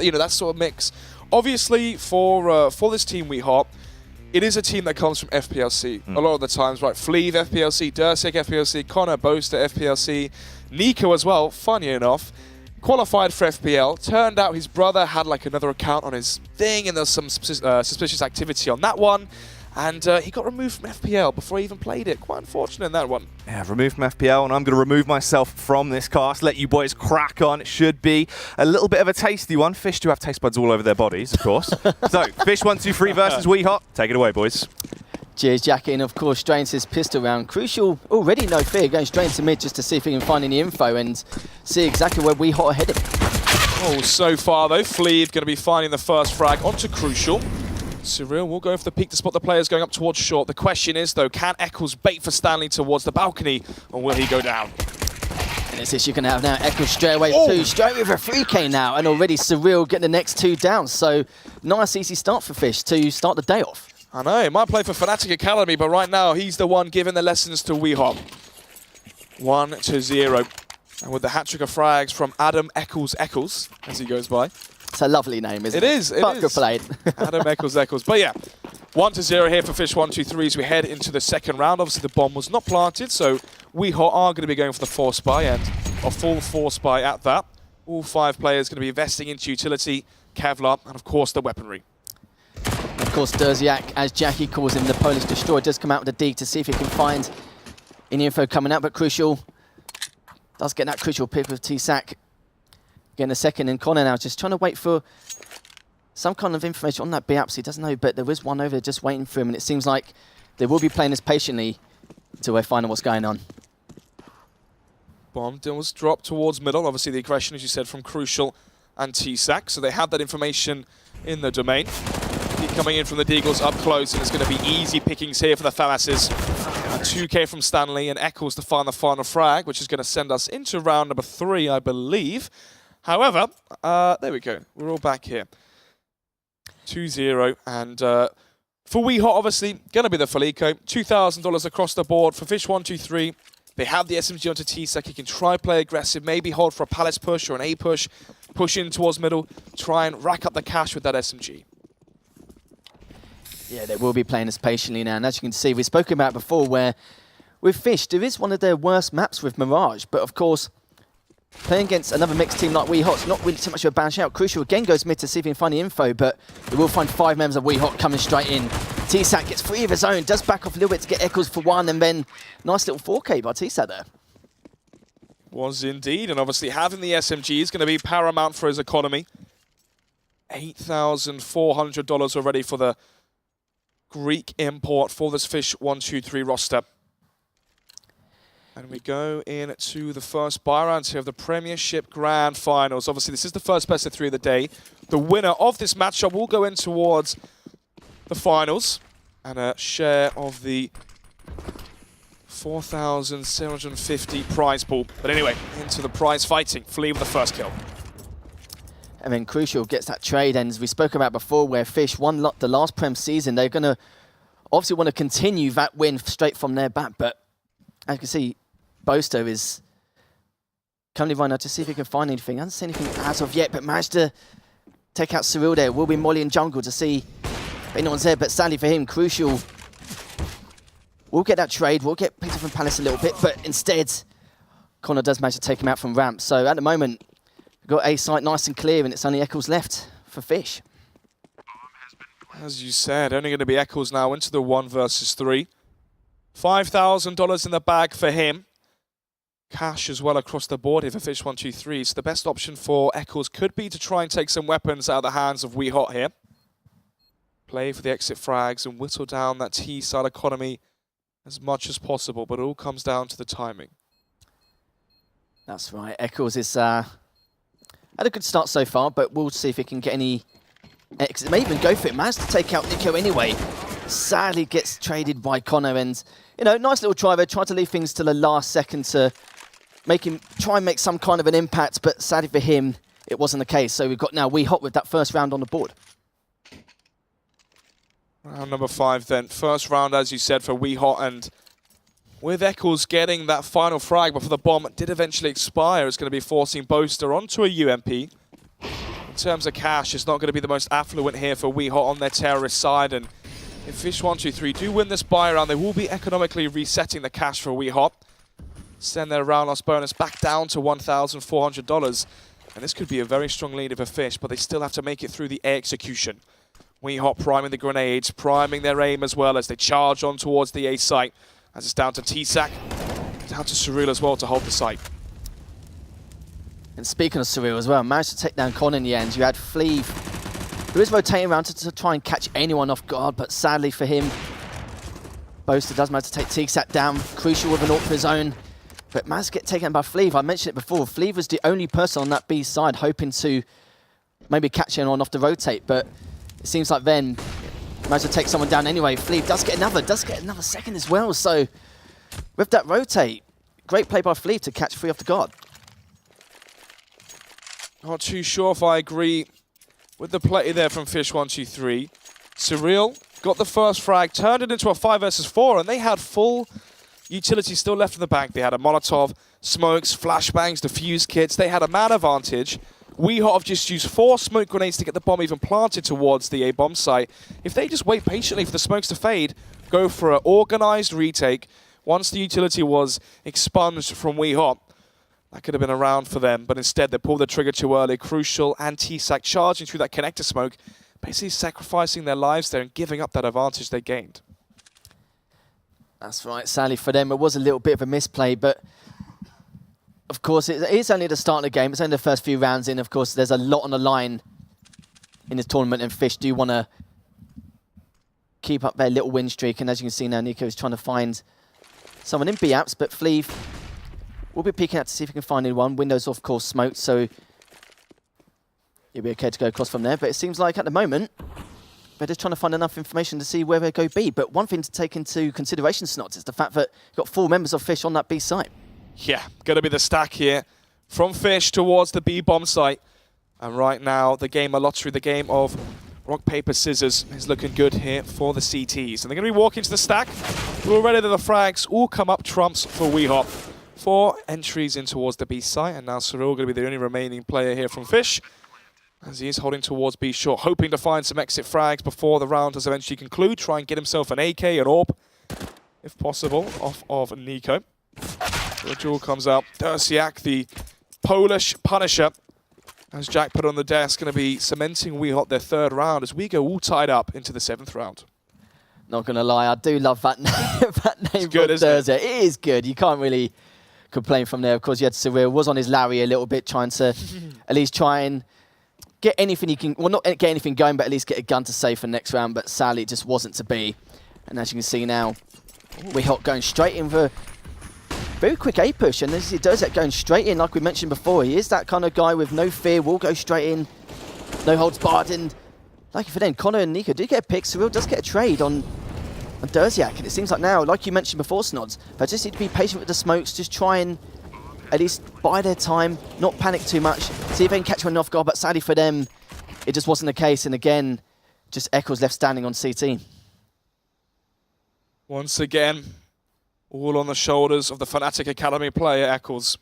you know, that sort of mix. Obviously, for this team, HAWT, it is a team that comes from FPLC a lot of the times, right? Fleeve, FPLC, Dursek, FPLC, Connor, Boaster, FPLC, Nico as well, funny enough, qualified for FPL. Turned out his brother had like another account on his thing, and there was some suspicious activity on that one. And he got removed from FPL before he even played it. Quite unfortunate in that one. Yeah, removed from FPL, and I'm going to remove myself from this cast. Let you boys crack on. It should be a little bit of a tasty one. Fish do have taste buds all over their bodies, of course. So, Fish123 versus HAWT. Take it away, boys. Cheers, Jackie, and of course, strains his pistol round. Crucial, already no fear, going straight into mid just to see if he can find any info and see exactly where HAWT are headed. Oh, so far though, Fleeve going to be finding the first frag onto Crucial. Cyril will go for the peak to spot the players going up towards short. The question is, though, can Eccles bait for Stanley towards the balcony, or will he go down? And it's this you can have now. Eccles straight away two, straight with a 3K now, and already Cyril getting the next two down. So, nice easy start for Fish to start the day off. I know, he might play for Fnatic Academy, but right now, he's the one giving the lessons to HAWT. 1-0. And with the hat-trick of frags from Adam Eccles, as he goes by. It's a lovely name, isn't it? It is. But good played. Adam Eccles. But yeah, 1-0 here for Fish123 as we head into the second round. Obviously, the bomb was not planted, so HAWT are going to be going for the force buy, and a full force buy at that. All 5 players going to be investing into utility, Kevlar, and of course the weaponry. Of course, Derziak, as Jackie calls him, the Polish Destroyer, does come out with a dig to see if he can find any info coming out, but Crucial does get that crucial pick with T-Sac. Getting a second, and Connor now just trying to wait for some kind of information on that B-Apps. He doesn't know, but there is one over there just waiting for him, and it seems like they will be playing this patiently until they find out what's going on. Bomb was dropped towards middle. Obviously, the aggression, as you said, from Crucial and T-Sac, so they had that information in the domain. Keep coming in from the Deagles up close, and it's going to be easy pickings here for the Famasses. 2K from Stanley, and Eccles to find the final frag, which is going to send us into round number 3, I believe. However, there we go. We're all back here. 2-0. And for HAWT, obviously, going to be the Felico. $2,000 across the board for Fish123. They have the SMG onto T-Sac. He can try play aggressive, maybe hold for a Palace push or an A push, push in towards middle, try and rack up the cash with that SMG. Yeah, they will be playing this patiently now. And as you can see, we spoke about before where with Fish, there is one of their worst maps with Mirage. But of course, playing against another mixed team like HAWT's not really too much of a bad shout. Crucial again goes mid to see if he can find the info, but we will find 5 members of HAWT coming straight in. T-Sac gets 3 of his own, does back off a little bit to get Eccles for 1, and then nice little 4K by T-Sac there. Was indeed, and obviously having the SMG is going to be paramount for his economy. $8,400 already for the Greek import for this Fish123 roster. And we go into the first buy round here of the Premiership Grand Finals. Obviously, this is the first best of 3 of the day. The winner of this matchup will go in towards the finals and a share of the 4,750 prize pool. But anyway, into the prize fighting. Flee with the first kill. And then Crucial gets that trade, and as we spoke about before, where Fish won the last Prem season, they're going to obviously want to continue that win straight from their bat, but as you can see, Boaster is currently running out to see if he can find anything. I haven't seen anything as of yet, but managed to take out Cyril there. Will be Molly in jungle to see if anyone's there, but sadly for him, Crucial will get that trade. We'll get picked up from Palace a little bit, but instead, Connor does manage to take him out from ramp. So at the moment, we've got A site nice and clear, and it's only Eccles left for Fish. As you said, only going to be Eccles now into the 1 versus 3. $5,000 in the bag for him. Cash as well across the board here for Fish123. So the best option for Eccles could be to try and take some weapons out of the hands of HAWT here. Play for the exit frags and whittle down that T-side economy as much as possible, but it all comes down to the timing. That's right. Eccles is had a good start so far, but we'll see if he can get any exit. May even go for it. Managed to take out Nico anyway. Sadly gets traded by Connor, and you know, nice little try there. Tried to leave things to the last second to make him try and make some kind of an impact, but sadly for him, it wasn't the case. So we've got now HAWT with that first round on the board. Round number 5 then. First round, as you said, for HAWT, and with Eccles getting that final frag before the bomb did eventually expire, it's going to be forcing Boaster onto a UMP. in terms of cash, it's not going to be the most affluent here for WeHot on their terrorist side. And if Fish123 do win this buy round, they will be economically resetting the cash for WeHot. Send their round loss bonus back down to $1,400. And this could be a very strong lead for Fish, but they still have to make it through the A execution. WeHot priming the grenades, priming their aim as well as they charge on towards the A site. As it's down to T-Sac, down to Surreal as well to hold the site. And speaking of Surreal as well, managed to take down Con in the end. You had Fleeve, who is rotating around to try and catch anyone off guard, but sadly for him, Boaster does manage to take T-Sac down. Crucial with an ult for his own, but managed to get taken by Fleeve. I mentioned it before, Fleeve was the only person on that B side hoping to maybe catch anyone off the rotate, but it seems like then managed to take someone down anyway. Fleeve does get another second as well, so with that rotate, great play by Fleeve to catch free off the guard. Not too sure if I agree with the play there from Fish123. Surreal got the first frag, turned it into a 5 versus 4, and they had full utility still left in the bank. They had a Molotov, smokes, flashbangs, defuse kits. They had a man advantage. WeHot have just used 4 smoke grenades to get the bomb even planted towards the A-bomb site. If they just wait patiently for the smokes to fade, go for an organized retake, once the utility was expunged from WeHot, that could have been a round for them, but instead they pulled the trigger too early. Crucial and T-Sac charging through that connector smoke, basically sacrificing their lives there and giving up that advantage they gained. That's right, sadly for them, it was a little bit of a misplay, but of course it is only the start of the game. It's only the first few rounds in. Of course, there's a lot on the line in this tournament, and Fish do want to keep up their little win streak. And as you can see now, Nico is trying to find someone in B-Apps, but Fleeve will be peeking out to see if he can find anyone. Windows, of course, smoked, so he'll be okay to go across from there. But it seems like at the moment, they're just trying to find enough information to see where they go B. But one thing to take into consideration, Snots, is the fact that you've got 4 members of Fish on that B site. Yeah, going to be the stack here from Fish towards the B-bomb site. And right now, the game of lottery, the game of rock, paper, scissors is looking good here for the CTs. And they're going to be walking to the stack. Already the frags all come up trumps for WeHot. 4 entries in towards the B site, and now Surreal going to be the only remaining player here from Fish, as he is holding towards B short, hoping to find some exit frags before the round does eventually conclude. Try and get himself an AK, an AWP, if possible, off of Nico. The duel comes out. Dersiak, the Polish Punisher, as Jack put on the desk, going to be cementing WeHot their 3rd round as we go all tied up into the 7th round. Not going to lie, I do love that name. That name, it's good, isn't it? It is good. You can't really complain from there. Of course, you had Surreal, was on his Larry a little bit, trying to at least try and get anything he can, well, not get anything going, but at least get a gun to save for next round, but sadly it just wasn't to be. And as you can see now, WeHot going straight in for a very quick A push, and as he does that, going straight in, like we mentioned before, he is that kind of guy with no fear, will go straight in, no holds barred, and like for them, Connor and Nico do get a pick. Surreal does get a trade on Dersiak, and it seems like now, like you mentioned before, Snods, they just need to be patient with the smokes, just try and at least buy their time, not panic too much, see if they can catch one off guard, but sadly for them, it just wasn't the case, and again, just Eccles left standing on CT. Once again, all on the shoulders of the Fnatic Academy player, Eccles.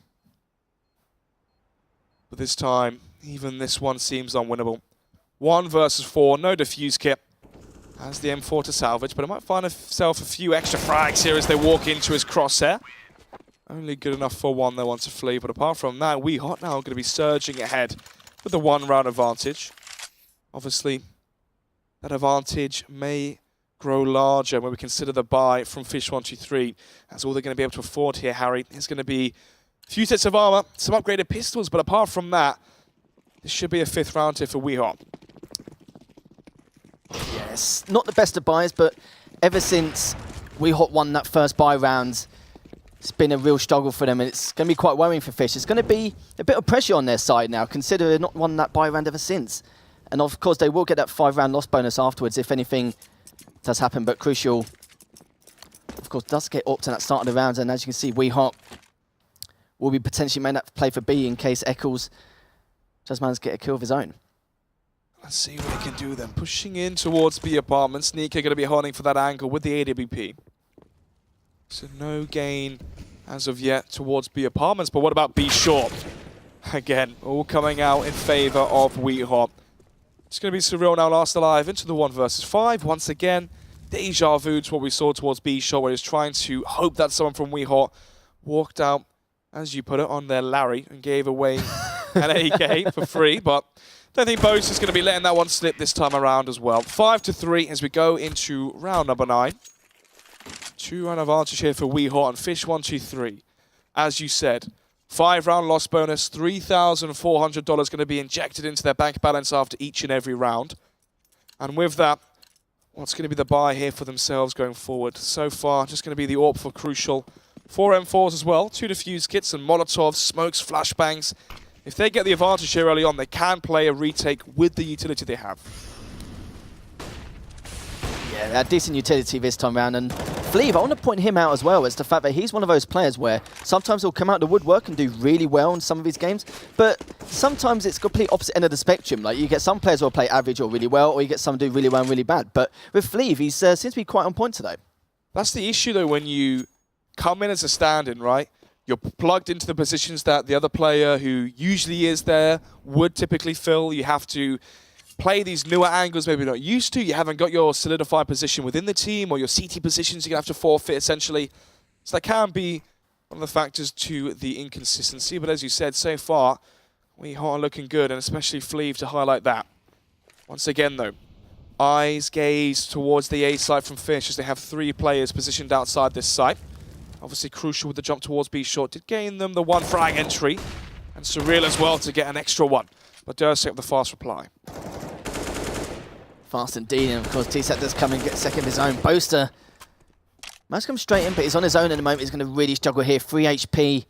But this time, even this one seems unwinnable. 1 versus 4, no defuse kit. Has the M4 to salvage, but it might find himself a few extra frags here as they walk into his crosshair. Only good enough for 1 they want to flee, but apart from that, WeHot now going to be surging ahead with a 1 round advantage. Obviously, that advantage may grow larger when we consider the buy from Fish123. That's all they're going to be able to afford here, Harry. There's going to be a few sets of armor, some upgraded pistols, but apart from that, this should be a 5th round here for WeHot. Yes, not the best of buys, but ever since WeHot won that first buy round, it's been a real struggle for them, and it's going to be quite worrying for Fish. It's going to be a bit of pressure on their side now, considering they've not won that buy round ever since. And of course, they will get that 5 round loss bonus afterwards if anything does happen, but Crucial, of course, does get upped in that start of the round, and as you can see, WeHot will be potentially made that play for B in case Eccles just manages to get a kill of his own. Let's see what he can do then. Pushing in towards B apartments. Nika going to be hunting for that angle with the AWP. So no gain as of yet towards B apartments, but what about B short? Again, all coming out in favor of WeHot. It's going to be surreal now, last alive into the 1 versus 5. Once again, deja vu to what we saw towards B-Shot, where he's trying to hope that someone from WeHot walked out, as you put it, on their Larry and gave away an AK for free. But I don't think Bose is going to be letting that one slip this time around as well. 5-3 as we go into round number 9. 2-round advantage here for WeHot and Fish123. As you said, 5-round loss bonus, $3,400 going to be injected into their bank balance after each and every round. And with that, what's going to be the buy here for themselves going forward? So far, just going to be the AWP for Crucial. 4 M4s as well, 2 defuse kits and Molotovs, smokes, flashbangs. If they get the advantage here early on, they can play a retake with the utility they have. Yeah, a decent utility this time around. And Fleeve, I want to point him out as well as the fact that he's one of those players where sometimes he'll come out the woodwork and do really well in some of his games, but sometimes it's complete opposite end of the spectrum. Like you get some players who will play average or really well, or you get some do really well and really bad. But with Fleeve, he seems to be quite on point today. That's the issue though, when you come in as a stand-in, right? You're plugged into the positions that the other player who usually is there would typically fill. You have to play these newer angles maybe not used to. You haven't got your solidified position within the team, or your CT positions you're going to have to forfeit essentially. So that can be one of the factors to the inconsistency. But as you said, so far, we are looking good, and especially Fleeve to highlight that. Once again though, eyes gaze towards the A site from Fish as they have 3 players positioned outside this site. Obviously Crucial with the jump towards B-Short did gain them the 1 frag entry, and Surreal as well to get an extra 1. But Dursek with the fast reply. Fast indeed, and of course TSAT does come and get second of his own. Boaster must come straight in, but he's on his own at the moment. He's going to really struggle here. 3 HP,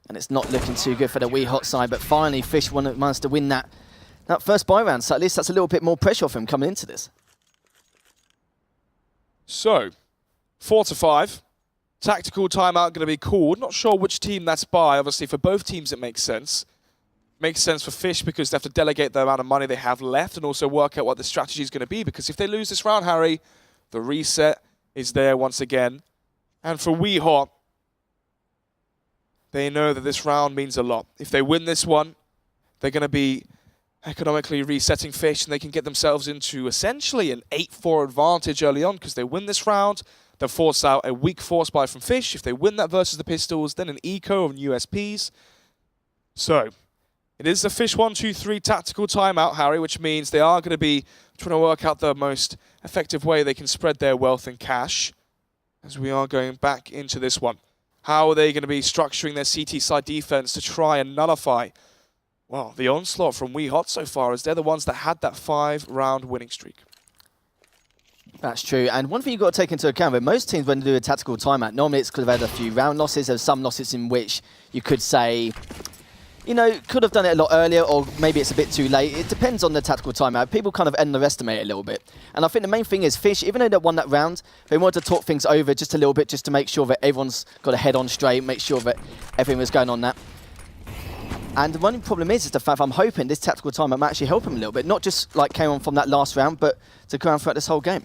and it's not looking too good for the WeHot side. But finally, Fish managed to win that first buy round, so at least that's a little bit more pressure off him coming into this. So, 4-5. Tactical timeout going to be called. Not sure which team that's by. Obviously, for both teams, it makes sense. Makes sense for Fish because they have to delegate the amount of money they have left and also work out what the strategy is going to be. Because if they lose this round, Harry, the reset is there once again. And for WeHot, they know that this round means a lot. If they win this one, they're going to be economically resetting Fish, and they can get themselves into essentially an 8-4 advantage early on because they win this round. They'll force out a weak force buy from Fish. If they win that versus the Pistols, then an eco of USPs. So, it is the Fish123 tactical timeout, Harry, which means they are going to be trying to work out the most effective way they can spread their wealth and cash as we are going back into this one. How are they going to be structuring their CT side defense to try and nullify, well, the onslaught from WeHot so far, as they're the ones that had that 5-round winning streak? That's true, and one thing you've got to take into account, with most teams when they do a tactical timeout, normally it's because they've had a few round losses. There's some losses in which you could say, you know, could have done it a lot earlier, or maybe it's a bit too late. It depends on the tactical timeout. People kind of underestimate it a little bit. And I think the main thing is Fish, even though they won that round, they wanted to talk things over just a little bit, just to make sure that everyone's got a head on straight, make sure that everything was going on that. And the one problem is the fact I'm hoping this tactical timeout might actually help him a little bit, not just like came on from that last round, but to go on throughout this whole game.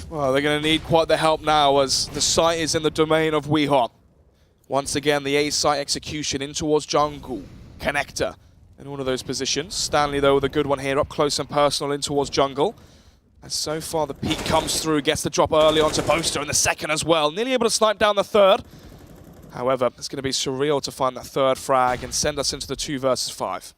Well, they're going to need quite the help now as the site is in the domain of WeHot. Once again, the A site execution in towards jungle. Connector in one of those positions. Stanley, though, with a good one here, up close and personal in towards jungle. And so far, the peak comes through, gets the drop early onto Boaster in the second as well. Nearly able to snipe down the third. However, it's going to be surreal to find that third frag and send us into the 2 versus 5.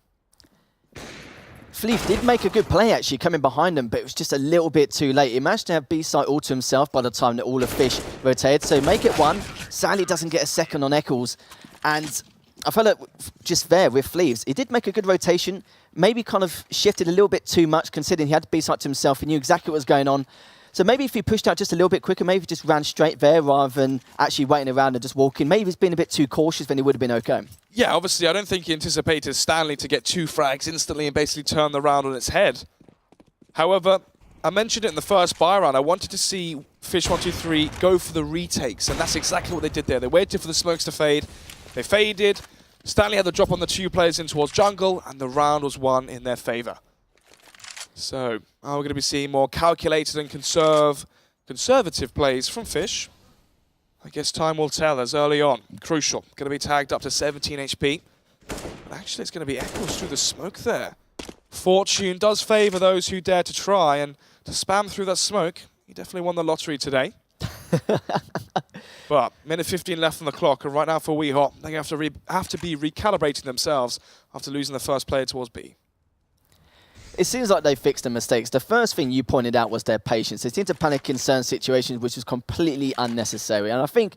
Fleef did make a good play, actually, coming behind him, but it was just a little bit too late. He managed to have B-site all to himself by the time that all of Fish rotated. So make it 1. Sadly, doesn't get a second on Eccles. And I felt like just there with Fleeves, he did make a good rotation, maybe kind of shifted a little bit too much, considering he had B-site to himself. He knew exactly what was going on. So maybe if he pushed out just a little bit quicker, maybe just ran straight there rather than actually waiting around and just walking. Maybe he's been a bit too cautious, then he would have been okay. Yeah, obviously, I don't think he anticipated Stanley to get 2 frags instantly and basically turn the round on its head. However, I mentioned it in the first buy round. I wanted to see Fish123 go for the retakes, and that's exactly what they did there. They waited for the smokes to fade. They faded. Stanley had the drop on the 2 players in towards jungle, and the round was won in their favor. So, we're going to be seeing more calculated and conservative plays from Fish. I guess time will tell as early on. Crucial. Going to be tagged up to 17 HP. But actually, it's going to be Eccles through the smoke there. Fortune does favour those who dare to try, and to spam through that smoke, he definitely won the lottery today. But minute 15 left on the clock, and right now for WeHot, they have to be recalibrating themselves after losing the first player towards B. It seems like they fixed the mistakes. The first thing you pointed out was their patience. They seemed to panic in certain situations, which was completely unnecessary. And I think,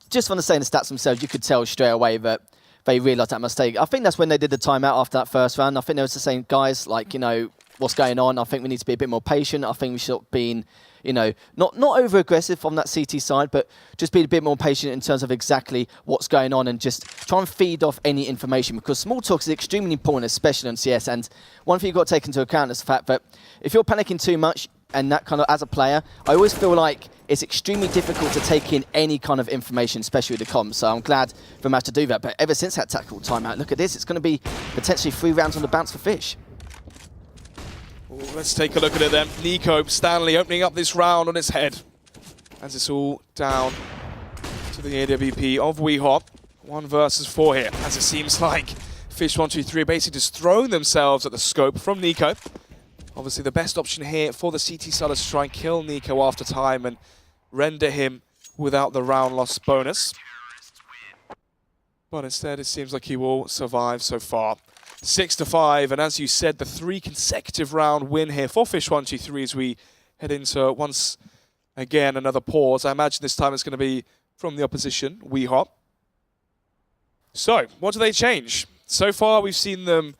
just from the saying the stats themselves, you could tell straight away that they realised that mistake. I think that's when they did the timeout after that first round. I think they was the same guys, like, you know, what's going on? I think we need to be a bit more patient. I think we should have been, you know, not over-aggressive from that CT side, but just be a bit more patient in terms of exactly what's going on and just try and feed off any information, because small talk is extremely important, especially on CS. And one thing you've got to take into account is the fact that if you're panicking too much, and that kind of, as a player, I always feel like it's extremely difficult to take in any kind of information, especially with the comms. So I'm glad for Matt to do that. But ever since that tactical timeout, look at this. It's going to be potentially 3 rounds on the bounce for Fish. Ooh, let's take a look at it then. Nico Stanley opening up this round on his head as it's all down to the AWP of WeHot. 1 versus 4 here, as it seems like Fish123 basically just throwing themselves at the scope from Nico. Obviously the best option here for the CT side is to try and kill Nico after time and render him without the round loss bonus. But instead it seems like he will survive so far. 6-5, and as you said, the 3 consecutive round win here for Fish123 as we head into, once again, another pause. I imagine this time it's going to be from the opposition, WeHot. So, what do they change? So far, we've seen them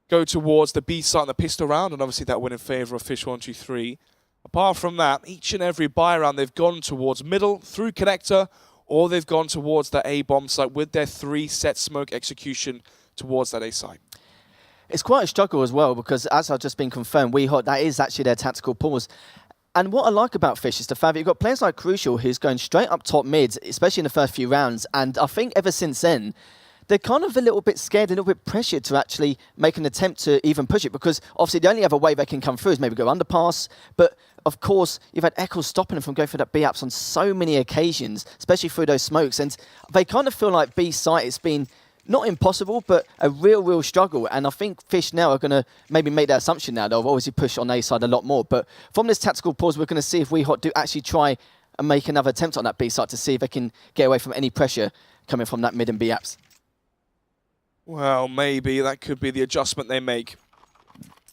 go towards the B side and the pistol round, and obviously that win in favour of Fish123. Apart from that, each and every buy round, they've gone towards middle, through connector, or they've gone towards the A bomb site with their 3 set smoke execution towards that A site. It's quite a struggle as well, because as I've just been confirmed, WeHot, that is actually their tactical pause. And what I like about Fish is the fact that you've got players like Crucial who's going straight up top mid, especially in the first few rounds. And I think ever since then, they're kind of a little bit scared, a little bit pressured to actually make an attempt to even push it, because obviously the only other way they can come through is maybe go underpass. But of course, you've had Eccles stopping them from going for that B-apps on so many occasions, especially through those smokes. And they kind of feel like B site has been not impossible, but a real struggle. And I think Fish now are going to maybe make that assumption now. They'll obviously push on A side a lot more. But from this tactical pause, we're going to see if WeHot do actually try and make another attempt on that B side to see if they can get away from any pressure coming from that mid and B-apps. Well, maybe that could be the adjustment they make.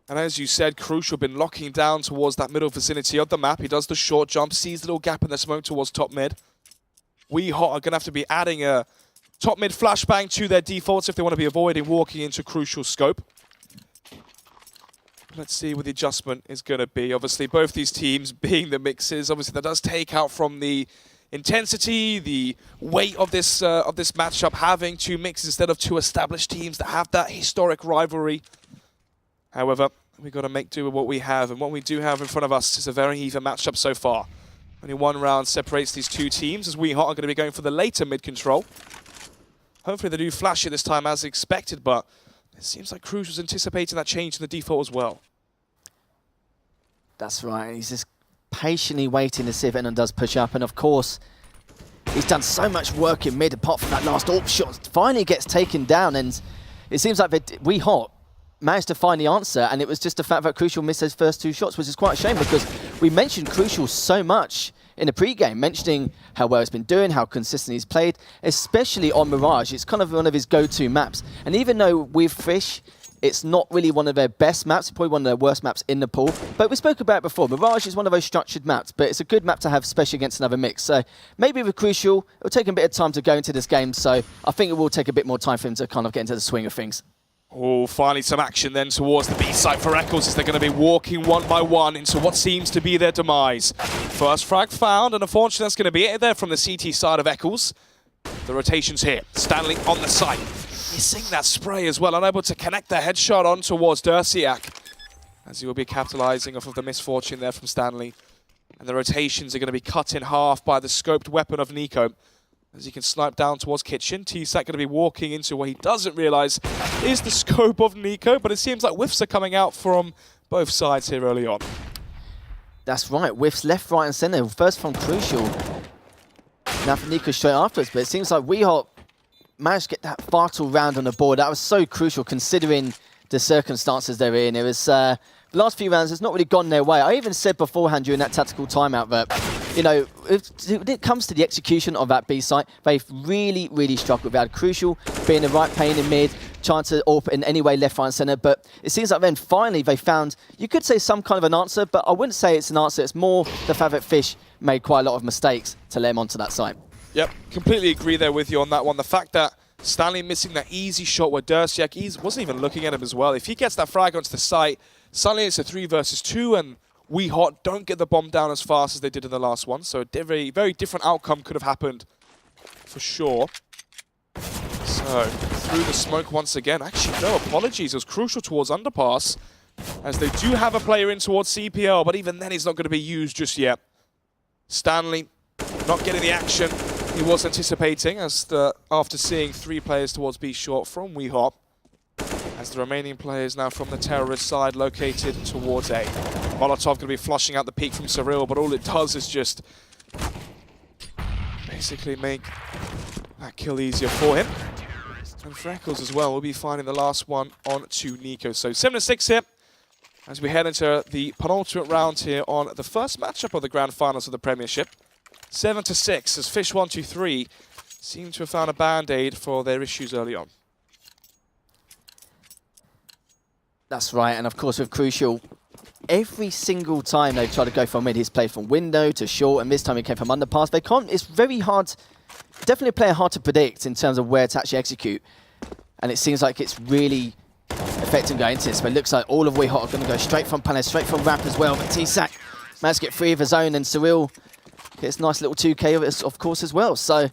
And as you said, Crucial been locking down towards that middle vicinity of the map. He does the short jump, sees the little gap in the smoke towards top mid. WeHot are going to have to be adding a top mid flashbang to their defaults if they want to be avoiding walking into Crucial scope. Let's see what the adjustment is going to be. Obviously, both these teams being the mixes, obviously that does take out from the intensity, the weight of this matchup, having 2 mixes instead of 2 established teams that have that historic rivalry. However, we've got to make do with what we have, and what we do have in front of us is a very even matchup so far. Only 1 round separates these 2 teams, as WeHot are going to be going for the later mid control. Hopefully they do flash it this time as expected, but it seems like Cruz was anticipating that change in the default as well. That's right. He's just patiently waiting to see if anyone does push up. And of course, he's done so much work in mid, apart from that last AWP shot. Finally gets taken down, and it seems like WeHot managed to find the answer, and it was just the fact that Crucial missed his first 2 shots, which is quite a shame, because we mentioned Crucial so much in the pre-game, mentioning how well he's been doing, how consistent he's played, especially on Mirage. It's kind of one of his go-to maps. And even though with Fish, it's not really one of their best maps, probably one of their worst maps in the pool. But we spoke about it before, Mirage is one of those structured maps, but it's a good map to have, especially against another mix. So maybe with Crucial, it'll take a bit of time to go into this game, so I think it will take a bit more time for him to kind of get into the swing of things. Oh, finally some action then towards the B site for Eccles, as they're going to be walking 1 by 1 into what seems to be their demise. First frag found, and unfortunately that's going to be it there from the CT side of Eccles. The rotations here. Stanley on the site. Missing that spray as well, unable to connect the headshot on towards Dersiak, as he will be capitalizing off of the misfortune there from Stanley. And the rotations are going to be cut in half by the scoped weapon of Nico, as he can snipe down towards Kitchen. T-Sack going to be walking into what he doesn't realize is the scope of Nico, but it seems like whiffs are coming out from both sides here early on. That's right, whiffs left, right and centre. First from Crucial, now for Nico straight afterwards, but it seems like WeHot managed to get that vital round on the board. That was so crucial considering the circumstances they're in. It was the last few rounds, it's not really gone their way. I even said beforehand during that tactical timeout that, you know, when it comes to the execution of that B site, they've really, really struggled. They had crucial being the right plane in mid, trying to AWP in any way left, right, and center. But it seems like then finally they found, you could say some kind of an answer, but I wouldn't say it's an answer. It's more the fact that Fish made quite a lot of mistakes to let him onto that site. Yep, completely agree there with you on that one. The fact that Stanley missing that easy shot where Dersiak wasn't even looking at him as well. If he gets that frag onto the site, suddenly it's a 3 versus 2, and HAWT don't get the bomb down as fast as they did in the last one. So a very, very different outcome could have happened for sure. So through the smoke once again. Actually, no apologies. It was crucial towards underpass, as they do have a player in towards CPL, but even then he's not going to be used just yet. Stanley not getting the action he was anticipating after seeing 3 players towards B short from HAWT. As the remaining players now from the terrorist side located towards A. Molotov going to be flushing out the peak from Cyril, but all it does is just basically make that kill easier for him. And Freckles as well will be finding the last one on to Nico. So 7-6 here as we head into the penultimate round here on the first matchup of the grand finals of the Premiership. 7-6 as Fish123 seem to have found a band-aid for their issues early on. That's right, and of course with Crucial, every single time they've tried to go from mid, he's played from window to short, and this time he came from underpass. They can't, it's very hard, definitely a player hard to predict in terms of where to actually execute. And it seems like it's really affecting going into this, but it looks like all of HAWT are going to go straight from Palace, straight from Ramp as well. But T-Sac managed to get free of his own, and Cyril gets a nice little 2K of it, of course, as well. So,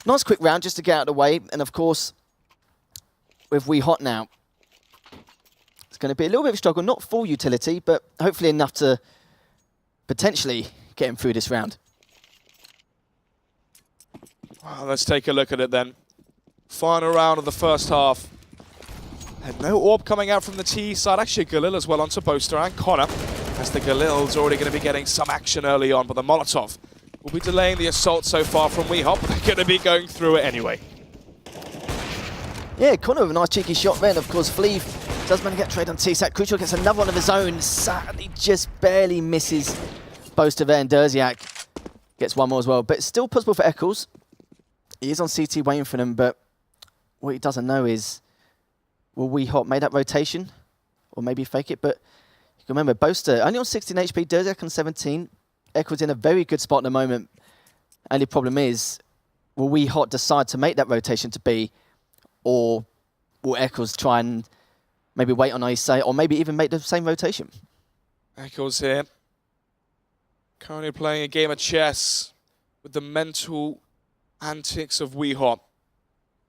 nice quick round just to get out of the way. And of course, with HAWT now, it's going to be a little bit of a struggle, not full utility, but hopefully enough to potentially get him through this round. Well, let's take a look at it then. Final round of the first half. And no orb coming out from the T side. Actually, Galil as well onto Boaster and Connor, as the Galil's already going to be getting some action early on, but the Molotov will be delaying the assault so far from HAWT. They're going to be going through it anyway. Yeah, Connor with a nice cheeky shot there. And of course, Fleeve does manage to get trade on T-Sac. Crucial gets another one of his own. Sadly, just barely misses Boaster there, and Dersiak gets one more as well. But it's still possible for Eccles. He is on CT waiting for them, but what he doesn't know is, will HAWT make that rotation? Or maybe fake it? But you can remember, Boaster only on 16 HP, Dersiak on 17. Eccles in a very good spot at the moment. Only problem is, will HAWT decide to make that rotation to B, or will Eccles try and maybe wait on Ice, or maybe even make the same rotation? Eccles here. Currently playing a game of chess with the mental antics of HAWT.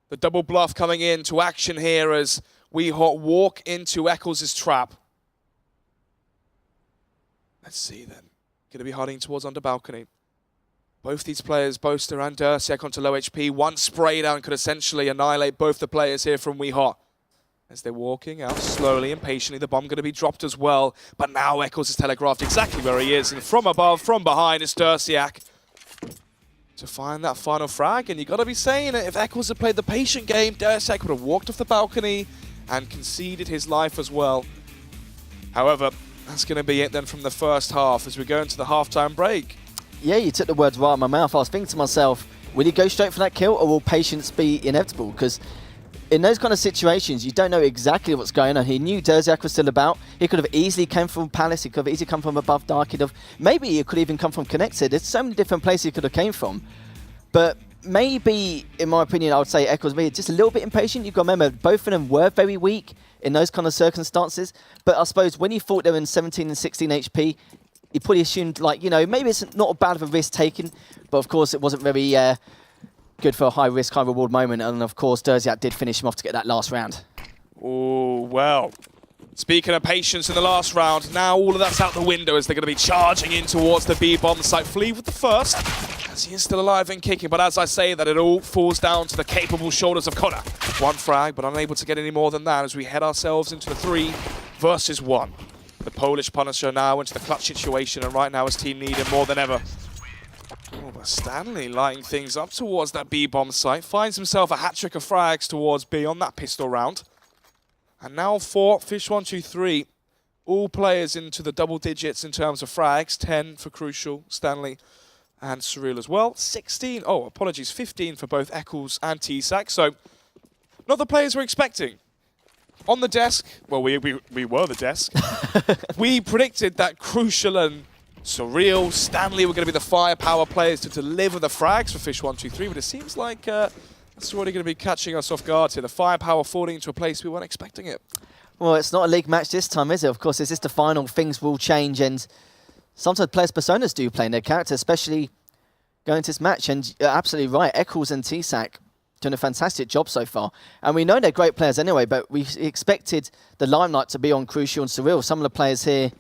The double bluff coming into action here as HAWT walk into Eccles' trap. Let's see then. Going to be heading towards under balcony. Both these players, Boaster and Dersiak, onto low HP. One spray down could essentially annihilate both the players here from HAWT. As they're walking out slowly and patiently, the bomb going to be dropped as well. But now Eccles is telegraphed exactly where he is. And from above, from behind, is Dersiak to find that final frag. And you got to be saying it, if Eccles had played the patient game, Dersiak would have walked off the balcony and conceded his life as well. However, that's going to be it then from the first half as we go into the halftime break. Yeah, you took the words right out of my mouth. I was thinking to myself, will he go straight for that kill, or will patience be inevitable? Because in those kind of situations, you don't know exactly what's going on. He knew Dersiak was still about. He could have easily come from Palace. He could have easily come from above Dark. Maybe he could even come from Connected. There's so many different places he could have came from. But maybe, in my opinion, I would say Eccles maybe just a little bit impatient. You've got to remember, both of them were very weak in those kind of circumstances. But I suppose when he thought they were in 17 and 16 HP, he probably assumed, like, you know, maybe it's not bad of a risk taken. But of course, it wasn't very good for a high risk, high reward moment. And of course, Dersiak did finish him off to get that last round. Oh, well. Speaking of patience in the last round, now all of that's out the window as they're going to be charging in towards the B-bomb site. Fleeve with the first, as he is still alive and kicking. But as I say that, it all falls down to the capable shoulders of Connor. One frag, but unable to get any more than that as we head ourselves into the 3 versus 1. The Polish Punisher now into the clutch situation, and right now his team need him more than ever. Oh, Stanley lighting things up towards that B-bomb site. Finds himself a hat-trick of frags towards B on that pistol round. And now for Fish123, all players into the double digits in terms of frags. 10 for Crucial, Stanley, and Surreal as well. 16, oh, apologies, 15 for both Eccles and TSAC. So, not the players we're expecting. On the desk, well, we were the desk. We predicted that Crucial and Surreal, Stanley were going to be the firepower players to deliver the frags for Fish123, but it seems like it's already going to be catching us off guard here. The firepower falling into a place we weren't expecting it. Well, it's not a league match this time, is it? Of course, it's just the final. Things will change, and sometimes players' personas do play in their character, especially going into this match. And you're absolutely right, Eccles and TSAC doing a fantastic job so far. And we know they're great players anyway, but we expected the limelight to be on Crucial and Surreal, some of the players here.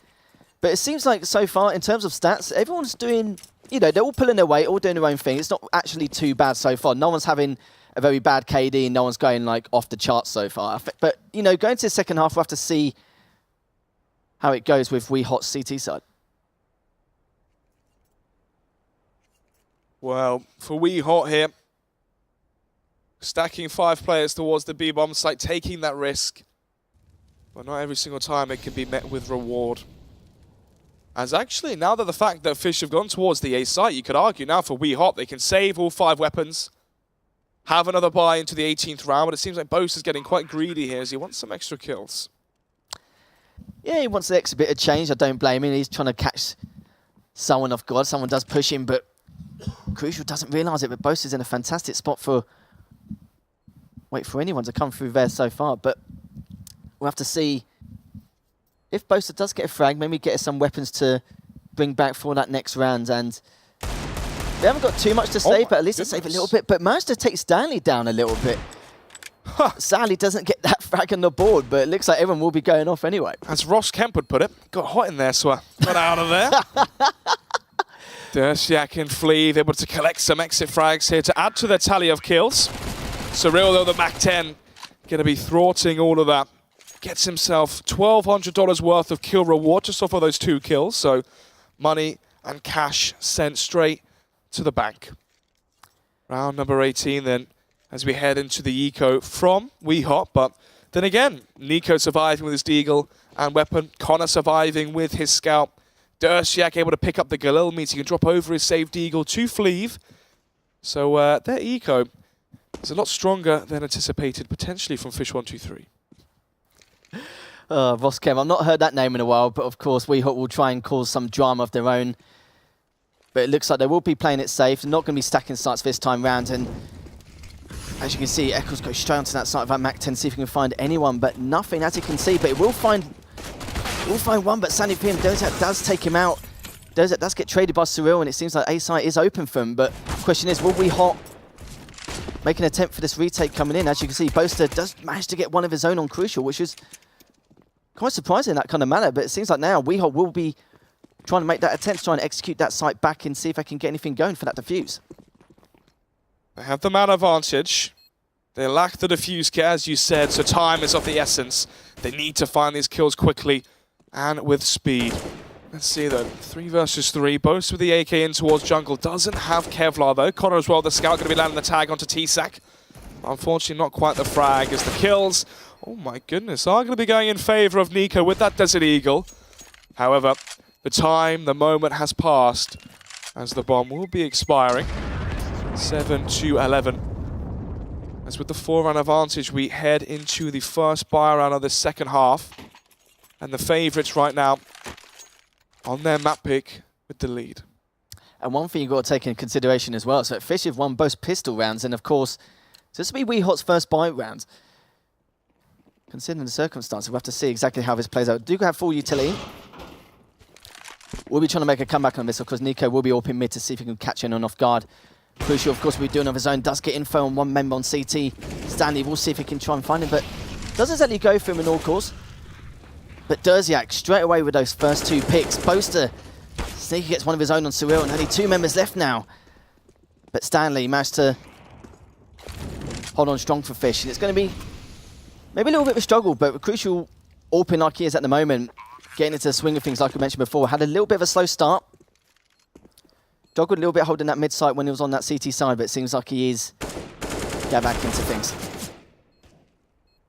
But it seems like so far, in terms of stats, everyone's doing, you know, they're all pulling their weight, all doing their own thing. It's not actually too bad so far. No one's having a very bad KD, and no one's going like off the charts so far. But, you know, going to the second half, we'll have to see how it goes with WeHot CT side. Well, for WeHot here, stacking 5 players towards the B-bomb site, taking that risk. But not every single time it can be met with reward. As actually, now that the fact that Fish have gone towards the A site, you could argue now for WeHot, they can save all 5 weapons, have another buy into the 18th round, but it seems like Boast is getting quite greedy here as he wants some extra kills. Yeah, he wants the extra bit of change. I don't blame him. He's trying to catch someone off guard. Someone does push him, but Crucial doesn't realise it. But Boast is in a fantastic spot for anyone to come through there so far. But we'll have to see if Boaster does get a frag, maybe get some weapons to bring back for that next round. And they haven't got too much to save, but at least they save a little bit. But managed to take Stanley down a little bit. Sadly, doesn't get that frag on the board, but it looks like everyone will be going off anyway. As Ross Kemp would put it, got hot in there, so I got out of there. Dersiak and Fleeve able to collect some exit frags here to add to their tally of kills. Surreal, though, the Mac-10, going to be thwarting all of that. Gets himself $1,200 worth of kill reward just off of those 2 kills. So money and cash sent straight to the bank. Round number 18 then, as we head into the eco from WeHot. But then again, Nico surviving with his deagle and weapon. Connor surviving with his scout. Dersiak able to pick up the Galil, means he can drop over his saved deagle to Fleeve. So their eco is a lot stronger than anticipated, potentially from Fish123. Ross Kemp, I've not heard that name in a while, but of course WeHot will try and cause some drama of their own. But it looks like they will be playing it safe. They're not going to be stacking sites this time round. And as you can see, Eccles goes straight onto that site of that Mac-10, see if he can find anyone, but nothing, as you can see. But it will find one, but Sandy PM, Dersiak does take him out. Dersiak does get traded by Surreal, and it seems like A site is open for him. But the question is, will WeHot make an attempt for this retake coming in? As you can see, Boaster does manage to get one of his own on Crucial, which is quite surprising in that kind of manner, but it seems like now WeHot will be trying to make that attempt, trying to execute that site back and see if they can get anything going for that defuse. They have the man advantage. They lack the defuse kit, as you said, so time is of the essence. They need to find these kills quickly and with speed. Let's see though, 3 versus 3. Boast with the AK in towards jungle. Doesn't have Kevlar though. Connor as well, the scout going to be landing the tag onto TSAC. Unfortunately, not quite the frag as the kills, oh my goodness, are going to be going in favor of Nico with that Desert Eagle. However, the moment has passed as the bomb will be expiring. 7-11. As with the 4-round advantage, we head into the first buy round of the second half. And the favourites right now on their map pick with the lead. And one thing you've got to take into consideration as well, so Fish have won both pistol rounds, and of course, this will be WeHot's first buy round. Considering the circumstances, we'll have to see exactly how this plays out. Do have full utility. We'll be trying to make a comeback on this, of course. Nico will be open mid to see if he can catch anyone off guard. Crucial, of course, will be doing on his own. Does get info on one member on CT. Stanley, we'll see if he can try and find him, but doesn't exactly go for him in all course. But Dersiak, straight away with those first 2 picks. Boaster, Sneaky gets one of his own on Surreal, and only 2 members left now. But Stanley managed to hold on strong for Fish, and it's going to be maybe a little bit of a struggle, but Crucial, open like he is at the moment, getting into the swing of things like we mentioned before, had a little bit of a slow start. struggled a little bit holding that mid site when he was on that CT side, but it seems like he is getting back into things.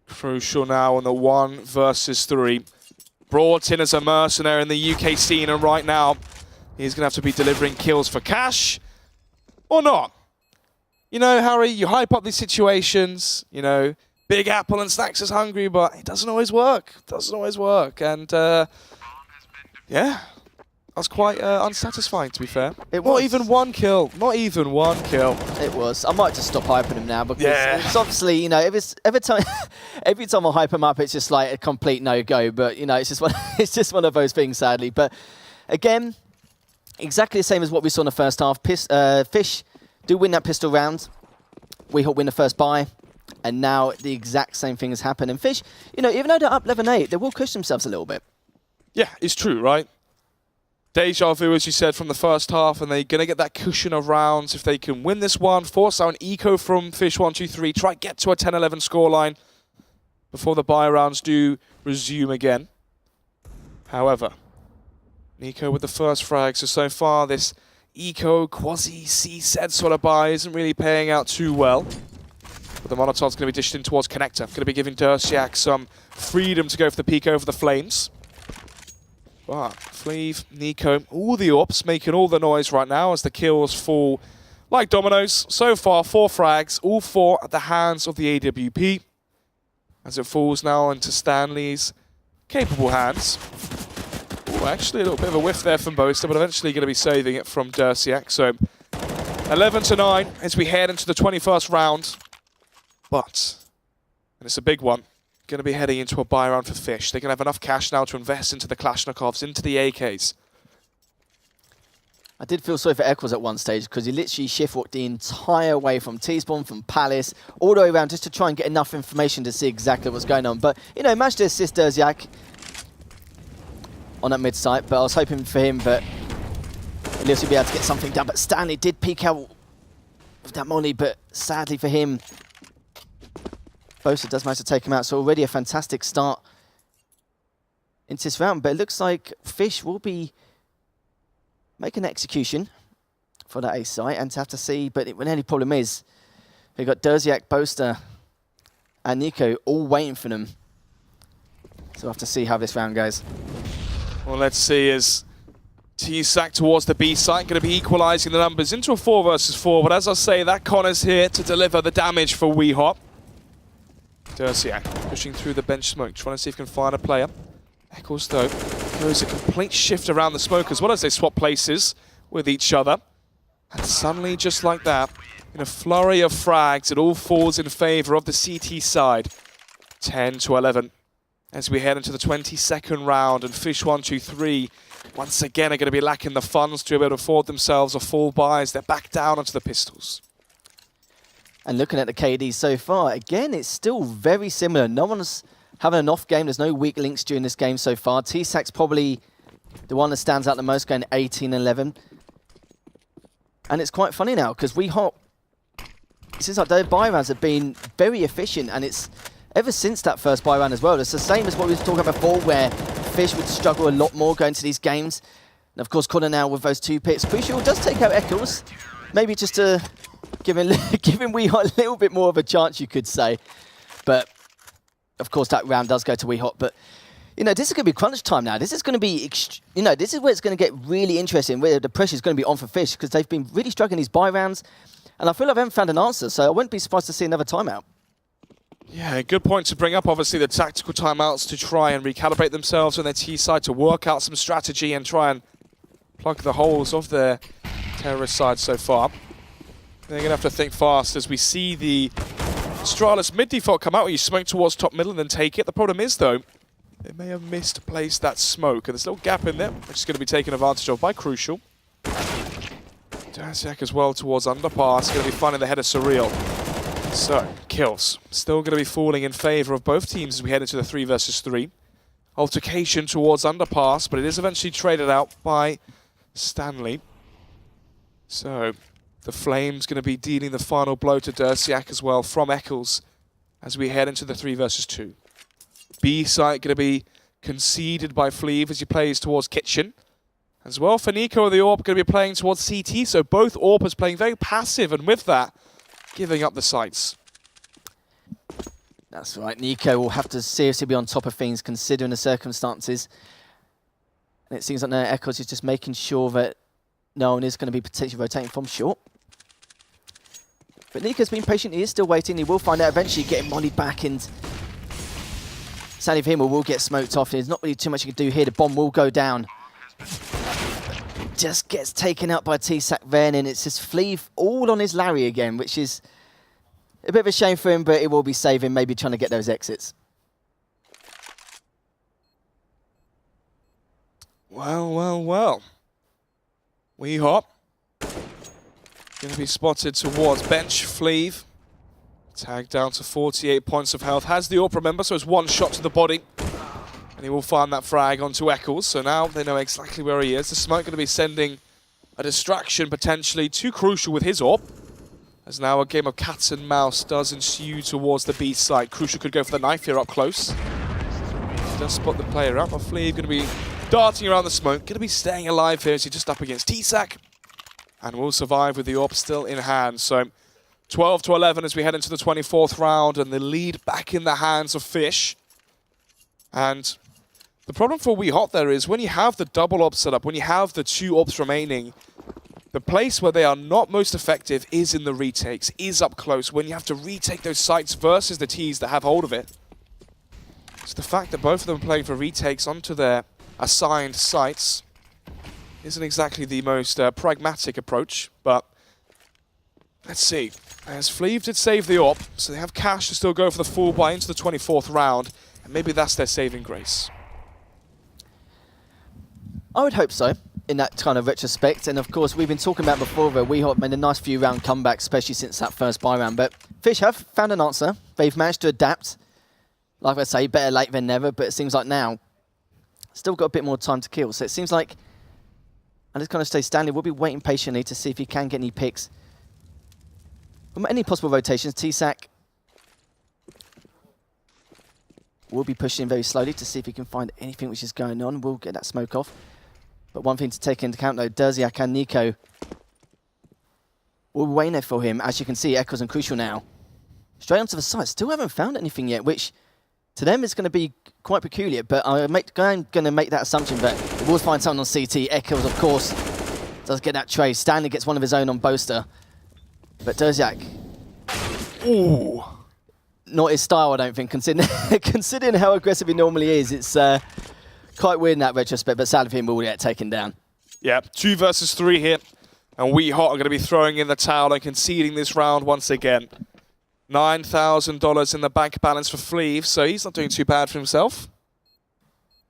Crucial now on the 1 versus 3. Brought in as a mercenary in the UK scene, and right now he's going to have to be delivering kills for cash or not. You know, Harry, you hype up these situations, you know, Big Apple and Snacks is hungry, but it doesn't always work. It doesn't always work. And, yeah, that's quite unsatisfying, to be fair. Not even one kill. Not even one kill. It was. I might just stop hyping him now because it's obviously, you know, every time I hype him up, it's just like a complete no-go. But, you know, it's just one of those things, sadly. But, again, exactly the same as what we saw in the first half. Fish do win that pistol round. We win the first buy. And now the exact same thing has happened. And Fish, you know, even though they're up 11-8, they will push themselves a little bit. Yeah, it's true, right? Deja vu, as you said, from the first half, and they're going to get that cushion of rounds if they can win this one, force out an eco from Fish123, try get to a 10-11 scoreline before the buy rounds do resume again. However, Nico with the first frag, so far this eco quasi-C-set sort of buy isn't really paying out too well. But the Molotov's going to be dished in towards Connector. Going to be giving Dersiak some freedom to go for the peek over the flames. But Fleeve, Nico, all the AWPs making all the noise right now as the kills fall like dominoes. So far, 4 frags, all 4 at the hands of the AWP. As it falls now into Stanley's capable hands. Ooh, actually a little bit of a whiff there from Boaster, but eventually going to be saving it from Dersiak. So 11-9 as we head into the 21st round. But, and it's a big one, going to be heading into a buy round for Fish. They're going to have enough cash now to invest into the Kalashnikovs, into the AKs. I did feel sorry for Eccles at one stage because he literally shift-walked the entire way from T-spawn, from Palace, all the way around just to try and get enough information to see exactly what's going on. But, you know, managed to assist Dersiak on that mid-site, but I was hoping for him, but at least he'd be able to get something done. But Stanley did peek out with that molly, but sadly for him, Bosa does manage to take him out, so already a fantastic start into this round. But it looks like Fish will be making an execution for that A site, and to have to see. But the only problem is we've got Dersiak, Boaster, and Nico all waiting for them. So we'll have to see how this round goes. Well, let's see as T-Sack towards the B site, going to be equalising the numbers into a 4 versus 4. But as I say, that Connor's here to deliver the damage for WeHop. Dersiak pushing through the bench smoke, trying to see if he can find a player. Eccles, though, goes a complete shift around the smoke as well as they swap places with each other. And suddenly, just like that, in a flurry of frags, it all falls in favour of the CT side. 10-11 as we head into the 22nd round, and Fish123 once again are going to be lacking the funds to be able to afford themselves a full buy as they're back down onto the pistols. And looking at the KD so far, again, it's still very similar. No one's having an off game. There's no weak links during this game so far. T-Sack's probably the one that stands out the most, going 18-11. And it's quite funny now, because WeHop, it seems like their buy rounds have been very efficient, and it's ever since that first buy round as well. It's the same as what we were talking about before, where Fish would struggle a lot more going to these games. And of course, Connor now with those 2 picks. Crucial does take out Eccles, maybe just to giving WeHop a little bit more of a chance, you could say. But, of course, that round does go to WeHop. But, you know, this is going to be crunch time now. This is going to be, you know, this is where it's going to get really interesting, where the pressure is going to be on for Fish, because they've been really struggling these buy rounds. And I feel like I haven't found an answer, so I wouldn't be surprised to see another timeout. Yeah, good point to bring up. Obviously, the tactical timeouts to try and recalibrate themselves on their T side, to work out some strategy and try and plug the holes of their terrorist side so far. They're going to have to think fast as we see the Astralis mid-default come out where you smoke towards top middle and then take it. The problem is, though, they may have misplaced that smoke, and there's a little gap in there, which is going to be taken advantage of by Crucial. Dersiak as well towards underpass, going to be finding the head of Surreal. So, kills. Still going to be falling in favour of both teams as we head into the 3 versus 3. Altercation towards underpass, but it is eventually traded out by Stanley. So, the Flames going to be dealing the final blow to Dersiak as well from Eccles as we head into the 3 versus 2. B site going to be conceded by Fleeve as he plays towards Kitchen. As well for Nico, the AWP going to be playing towards CT, so both AWPers playing very passive, and with that, giving up the sights. That's right. Nico will have to seriously be on top of things considering the circumstances. And it seems like now Echoes is just making sure that no one is going to be potentially rotating from short. But Nico's been patient. He is still waiting. He will find out eventually, getting mollied back, and sadly for him, will get smoked off. There's not really too much he can do here. The bomb will go down. Just gets taken out by T-Sac then, and it's just Fleeve all on his Larry again, which is a bit of a shame for him, but it will be saving, maybe trying to get those exits. Well. WeHawk going to be spotted towards bench. Fleeve tagged down to 48 points of health. Has the AWP, remember, so it's one shot to the body. And he will find that frag onto Eccles, so now they know exactly where he is. The smoke going to be sending a distraction potentially to Crucial with his AWP. As now a game of cats and mouse does ensue towards the B side. Crucial could go for the knife here up close. Does spot the player up. Fleeve going to be darting around the smoke. Going to be staying alive here as he's just up against T-Sac. And will survive with the AWP still in hand. So 12-11 as we head into the 24th round, and the lead back in the hands of Fish. And the problem for WeHawk there is when you have the double AWP set up, when you have the two AWPs remaining, the place where they are not most effective is in the retakes, is up close, when you have to retake those sites versus the Ts that have hold of it. So the fact that both of them are playing for retakes onto their assigned sites isn't exactly the most pragmatic approach, but let's see. As Fleeve did save the AWP, so they have cash to still go for the full buy into the 24th round, and maybe that's their saving grace. I would hope so, in that kind of retrospect. And of course, we've been talking about before that WeHawk made a nice few round comebacks, especially since that first buy round. But Fish have found an answer. They've managed to adapt. Like I say, better late than never, but it seems like now, still got a bit more time to kill. So it seems like, and just kind of stay Stanley will be waiting patiently to see if he can get any picks from any possible rotations. T-Sac will be pushing very slowly to see if he can find anything which is going on. We'll get that smoke off. But one thing to take into account though, Derziak and Nico will be waiting there for him. As you can see, Echoes and Crucial now. Straight onto the side. Still haven't found anything yet, which to them is going to be quite peculiar. But I'm going to make that assumption that we'll find someone on CT. Echoes, of course, does get that trade. Stanley gets one of his own on Boaster. But Derziak, Ooh. not his style, I don't think, considering how aggressive he normally is. It's quite weird in that retrospect, but sadly for him, will get taken down. Yeah, 2 versus 3 here. And WeHawk are going to be throwing in the towel and conceding this round once again. $9,000 in the bank balance for Fleeve, so he's not doing too bad for himself.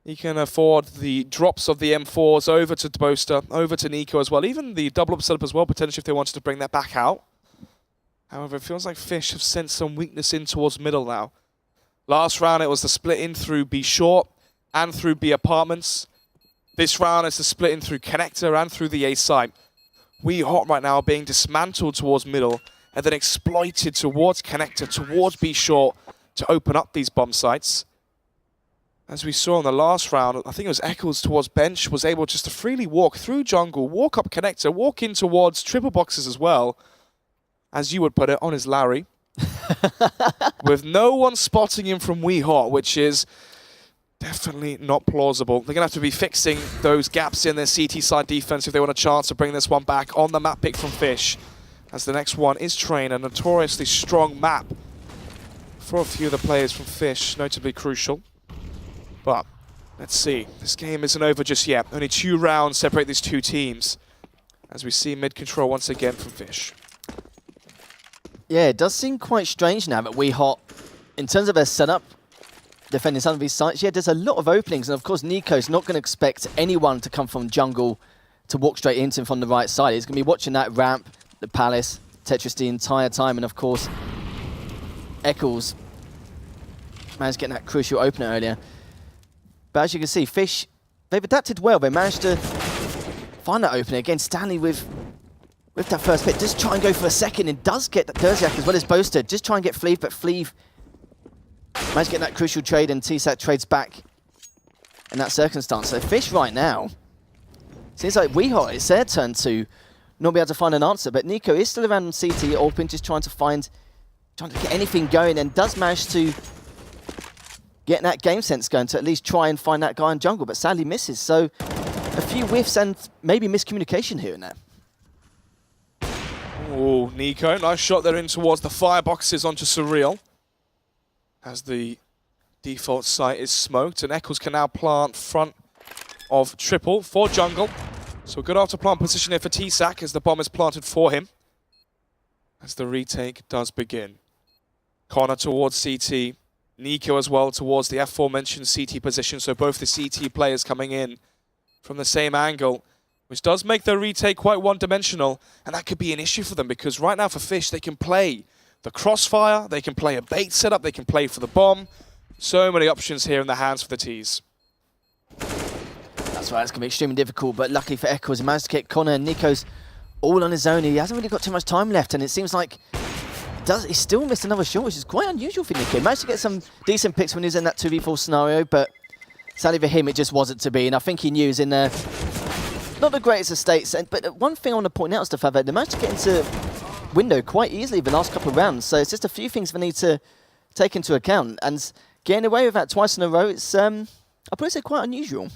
He can afford the drops of the M4s over to Boaster, over to Nico as well. Even the double up setup as well, potentially if they wanted to bring that back out. However, it feels like Fish have sent some weakness in towards middle now. Last round, it was the split in through B short and through B apartments. This round, it's the split in through connector and through the A site. WeHawk right now are being dismantled towards middle and then exploited towards connector, towards B short to open up these bomb sites. As we saw in the last round, I think it was Eccles towards bench, was able just to freely walk through jungle, walk up connector, walk in towards triple boxes as well, as you would put it, on his Larry. With no one spotting him from WeHawk, which is definitely not plausible. They're going to have to be fixing those gaps in their CT side defense if they want a chance to bring this one back on the map pick from Fish. As the next one is Train, a notoriously strong map for a few of the players from Fish, notably Crucial. But let's see. This game isn't over just yet. Only 2 rounds separate these two teams. As we see mid-control once again from Fish. Yeah, it does seem quite strange now that WeHawk, in terms of their setup, defending some of these sites, yeah, there's a lot of openings. And of course, Nico's not going to expect anyone to come from jungle to walk straight into him from the right side. He's going to be watching that ramp, the palace, Tetris the entire time. And of course, Eccles managed to get that crucial opener earlier. But as you can see, Fish, they've adapted well. They managed to find that opener. Again, Stanley with that first hit, just try and go for a second, and does get that Derziak as well as Boaster. Just try and get Fleeve, but Fleeve managed to get that crucial trade, and T-Sac trades back in that circumstance. So Fish right now, Seems like WeHot, it's their turn to not be able to find an answer, but Nico is still around CT, open, just trying to get anything going, and does manage to get that game sense going to at least try and find that guy in jungle, but sadly misses. So a few whiffs and maybe miscommunication here and there. Oh, Nico, nice shot there in towards the fireboxes onto Surreal. As the default site is smoked, and Eccles can now plant front of triple for jungle. So a good after plant position here for T-Sac as the bomb is planted for him. As the retake does begin. Connor towards CT. Nico as well towards the aforementioned CT position. So both the CT players coming in from the same angle, which does make their retake quite one-dimensional. And that could be an issue for them because right now for Fish, they can play the crossfire, they can play a bait setup, they can play for the bomb. So many options here in the hands for the T's. That's right, it's going to be extremely difficult, but luckily for Eccles, he managed to get Connor and Nico's all on his own. He hasn't really got too much time left, and it seems like he still missed another shot, which is quite unusual for Nico. He managed to get some decent picks when he was in that 2v4 scenario, but sadly for him, it just wasn't to be, and I think he knew he was in not the greatest of states. But one thing I want to point out is the fact that they managed to get into window quite easily the last couple of rounds, so it's just a few things we need to take into account, and getting away with that twice in a row, it's, I'll probably say, quite unusual.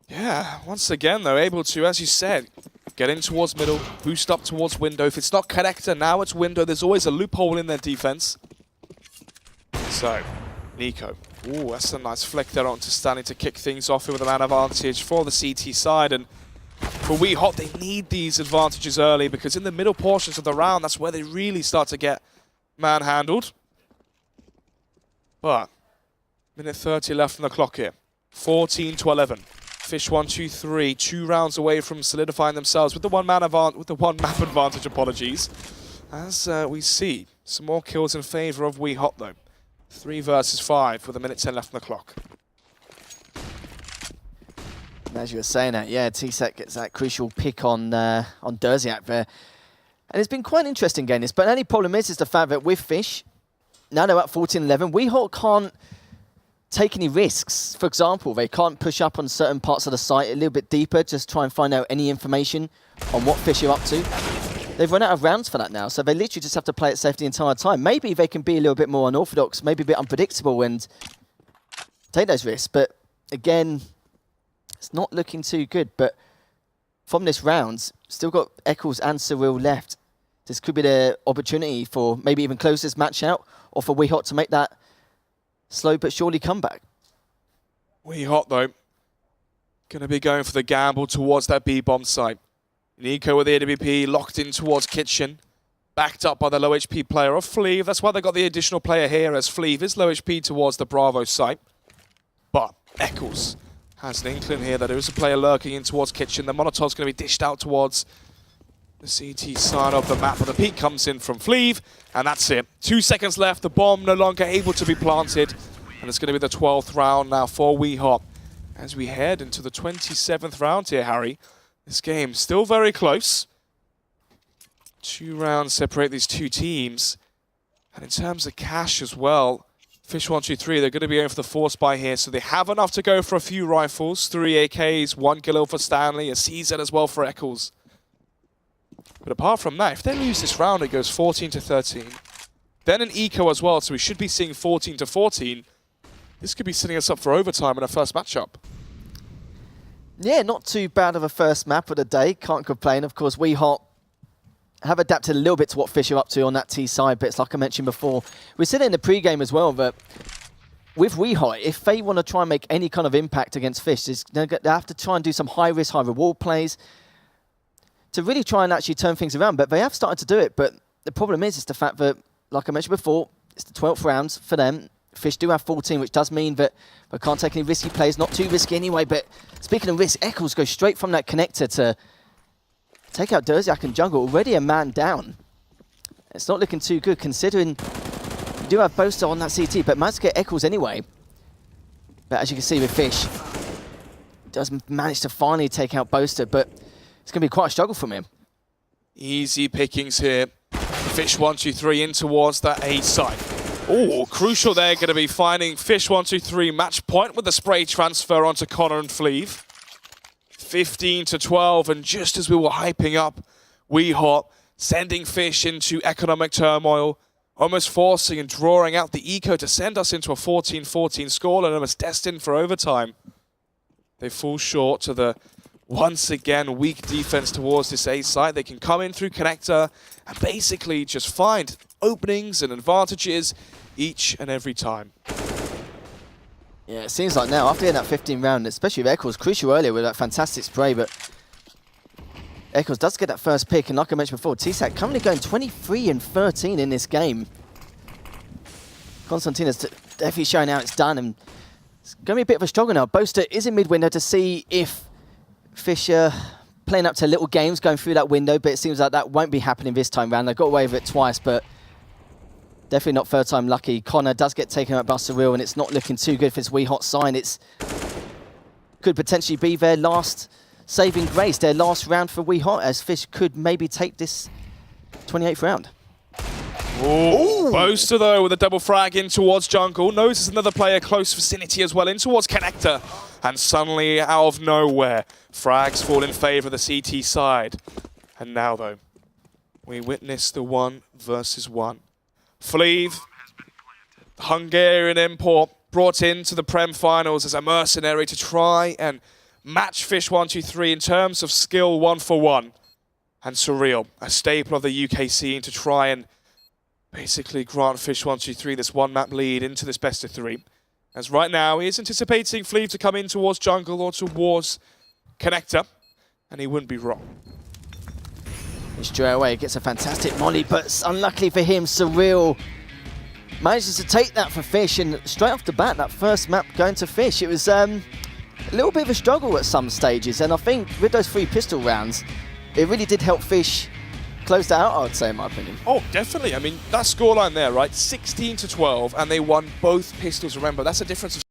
Yeah, once again, though, able to, as you said, get in towards middle, boost up towards window. If it's not connector, now it's window. There's always a loophole in their defense. So, Nico. Ooh, that's a nice flick there onto Stanley to kick things off with a man advantage for the CT side. And for WeHot, they need these advantages early because in the middle portions of the round, that's where they really start to get manhandled. But, minute 30 left on the clock here. 14-11. Fish123, 2 rounds away from solidifying themselves with the one map advantage. Apologies. As we see some more kills in favour of WeHot though. 3 versus 5 with a minute 10 left on the clock. And as you were saying that, yeah, T-Sac gets that crucial pick on Derziak there, and it's been quite an interesting game. This, but the only problem is the fact that with Fish, now they're at 14-11. WeHot can't take any risks. For example, they can't push up on certain parts of the site a little bit deeper, just try and find out any information on what Fish are up to. They've run out of rounds for that now, so they literally just have to play it safe the entire time. Maybe they can be a little bit more unorthodox, maybe a bit unpredictable and take those risks. But again, it's not looking too good. But from this round, still got Eccles and Cyril left. This could be the opportunity for maybe even close this match out, or for WeHot to make that slow but surely comeback. WeHot though, going to be going for the gamble towards that B-bomb site. Nico with the AWP locked in towards Kitchen, backed up by the low HP player of Fleeve. That's why they got the additional player here, as Fleeve is low HP towards the Bravo site. But Eccles has an inkling here that there is a player lurking in towards Kitchen. The Molotov's going to be dished out towards the CT side of the map, but the peek comes in from Fleeve, and that's it. 2 seconds left, the bomb no longer able to be planted, and it's going to be the 12th round now for WeHot. As we head into the 27th round here, Harry, this game still very close. 2 rounds separate these two teams, and in terms of cash as well, Fish123, they're going to be going for the force buy here, so they have enough to go for a few rifles, 3 AKs, 1 Galil for Stanley, a CZ as well for Eccles. But apart from that, if they lose this round, it goes 14-13. Then an eco as well, so we should be seeing 14-14. This could be setting us up for overtime in our first matchup. Yeah, not too bad of a first map of the day. Can't complain. Of course, WeHot have adapted a little bit to what Fish are up to on that T side, but it's like I mentioned before. We said it in the pre-game as well, that with WeHot, if they want to try and make any kind of impact against Fish, they have to try and do some high-risk, high-reward plays to really try and actually turn things around. But they have started to do it. But the problem is the fact that, like I mentioned before, it's the 12th round for them. Fish do have 14, which does mean that they can't take any risky plays. Not too risky anyway, but speaking of risk, Eccles goes straight from that connector to take out Derziak and jungle. Already a man down. It's not looking too good, considering you do have Boaster on that CT, but managed to get Eccles anyway. But as you can see with Fish, does manage to finally take out Boaster, but it's going to be quite a struggle from him. Easy pickings here. Fish123 in towards that A side. Oh, crucial there, going to be finding Fish123 match point with the spray transfer onto Connor and Fleeve. 15 to 12, and just as we were hyping up WeHot, sending Fish into economic turmoil, almost forcing and drawing out the eco to send us into a 14-14 scoreline and almost destined for overtime. They fall short to the, once again, weak defense towards this A site. They can come in through connector and basically just find openings and advantages each and every time. Yeah, it seems like now, after getting that 15 round, especially with Eccles, crucial earlier with that fantastic spray, but Eccles does get that first pick, and like I mentioned before, TSAC currently going 23 and 13 in this game. Constantina's definitely showing how it's done, and it's going to be a bit of a struggle now. Boaster is in mid-window to see if Fisher playing up to little games, going through that window, but it seems like that won't be happening this time round. They got away with it twice, but definitely not third time lucky. Connor does get taken out by Surreal, and it's not looking too good for this WeHot sign. It's could potentially be their last saving grace, their last round for WeHot, as Fish could maybe take this 28th round. Ooh. Boaster though with a double frag in towards jungle. Notices another player close vicinity as well in towards connector. And suddenly out of nowhere, frags fall in favor of the CT side. And now though, we witness the 1 versus 1. Fleeve, Hungarian import, brought into the Prem finals as a mercenary to try and match Fish123 in terms of skill 1-for-1. And Surreal, a staple of the UK scene, to try and basically grant Fish123 this 1-map lead into this best of 3. As right now, he is anticipating Fleeve to come in towards jungle or towards connector, and he wouldn't be wrong. Straight away gets a fantastic molly, but unluckily for him, Surreal manages to take that for Fish, and straight off the bat, that first map going to Fish, it was a little bit of a struggle at some stages, and I think with those 3 pistol rounds, it really did help Fish close that out, I would say, in my opinion. Oh, definitely. I mean, that scoreline there, right? 16 to 12, and they won both pistols. Remember, that's a difference of